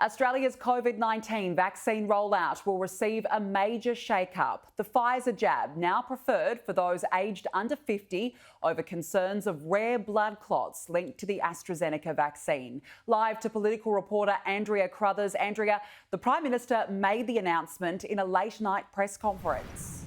Australia's COVID-19 vaccine rollout will receive a major shake-up. The Pfizer jab now preferred for those aged under 50 over concerns of rare blood clots linked to the AstraZeneca vaccine. Live to political reporter Andrea Crothers. Andrea, the Prime Minister made the announcement in a late-night press conference.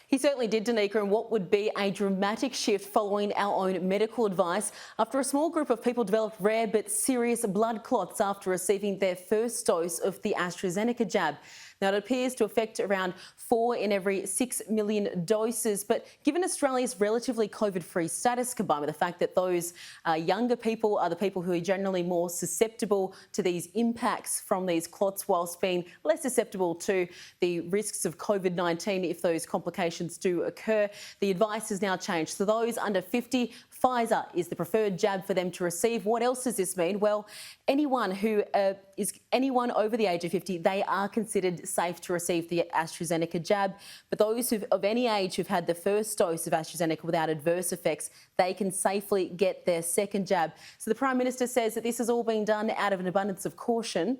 He certainly did, Danica, and what would be a dramatic shift following our own medical advice after a small group of people developed rare but serious blood clots after receiving their first dose of the AstraZeneca jab. Now, it appears to affect around 4 in every 6 million doses, but given Australia's relatively COVID-free status, combined with the fact that those younger people are the people who are generally more susceptible to these impacts from these clots, whilst being less susceptible to the risks of COVID-19 if those complications do occur, the advice has now changed. So those under 50, Pfizer is the preferred jab for them to receive. What else does this mean? Well, anyone over the age of 50, they are considered safe to receive the AstraZeneca jab. But those of any age who've had the first dose of AstraZeneca without adverse effects, they can safely get their second jab. So the Prime Minister says that this has all been done out of an abundance of caution.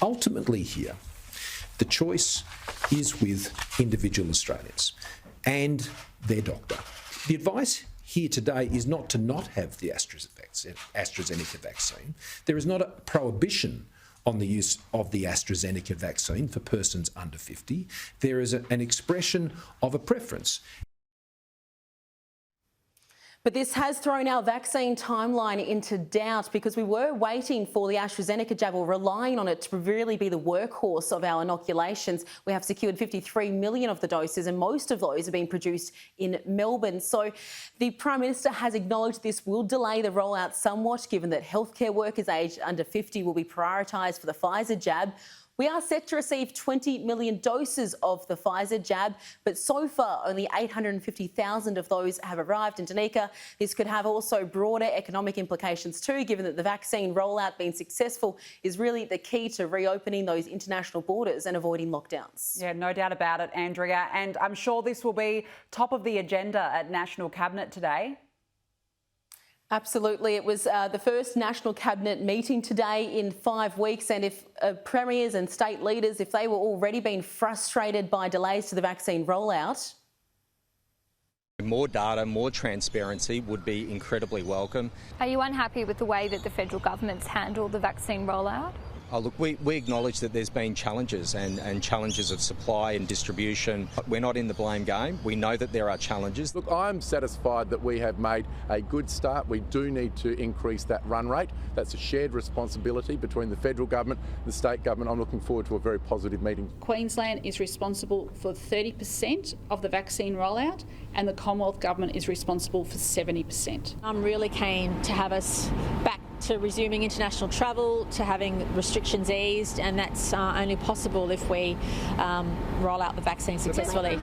Ultimately here, the choice is with individual Australians and their doctor. The advice here today is not to not have the AstraZeneca vaccine. There is not a prohibition on the use of the AstraZeneca vaccine for persons under 50. There is an expression of a preference. But this has thrown our vaccine timeline into doubt because we were waiting for the AstraZeneca jab, or relying on it to really be the workhorse of our inoculations. We have secured 53 million of the doses, and most of those are being produced in Melbourne. So the Prime Minister has acknowledged this will delay the rollout somewhat, given that healthcare workers aged under 50 will be prioritised for the Pfizer jab. We are set to receive 20 million doses of the Pfizer jab, but so far only 850,000 of those have arrived. And Danica, this could have also broader economic implications too, given that the vaccine rollout being successful is really the key to reopening those international borders and avoiding lockdowns. Yeah, no doubt about it, Andrea. And I'm sure this will be top of the agenda at National Cabinet today. Absolutely. It was the first National Cabinet meeting today in 5 weeks, and if premiers and state leaders, if they were already being frustrated by delays to the vaccine rollout. More data, more transparency would be incredibly welcome. Are you unhappy with the way that the federal government's handled the vaccine rollout? Oh, look, we acknowledge that there's been challenges and challenges of supply and distribution. We're not in the blame game. We know that there are challenges. Look, I'm satisfied that we have made a good start. We do need to increase that run rate. That's a shared responsibility between the federal government and the state government. I'm looking forward to a very positive meeting. Queensland is responsible for 30% of the vaccine rollout, and the Commonwealth Government is responsible for 70%. I'm really keen to have us back to resuming international travel, to having restrictions eased, and that's only possible if we roll out the vaccine successfully.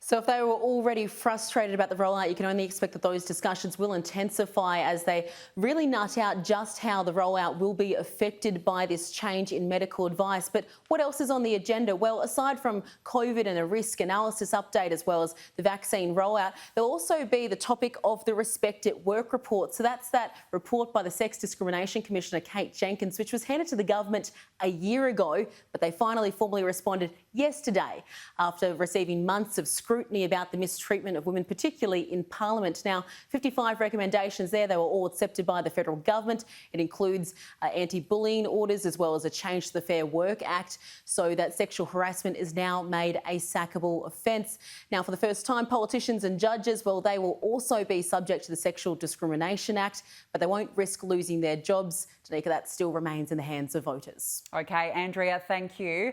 So if they were already frustrated about the rollout, you can only expect that those discussions will intensify as they really nut out just how the rollout will be affected by this change in medical advice. But what else is on the agenda? Well, aside from COVID and a risk analysis update, as well as the vaccine rollout, there'll also be the topic of the Respect at Work report. So that's that report by the Sex Discrimination Commissioner, Kate Jenkins, which was handed to the government a year ago, but they finally formally responded yesterday after receiving months of scrutiny about the mistreatment of women, particularly in Parliament. Now, 55 recommendations there. They were all accepted by the federal government. It includes anti-bullying orders, as well as a change to the Fair Work Act, so that sexual harassment is now made a sackable offence. Now, for the first time, politicians and judges, well, they will also be subject to the Sexual Discrimination Act, but they won't risk losing their jobs. Danica, that still remains in the hands of voters. OK, Andrea, thank you.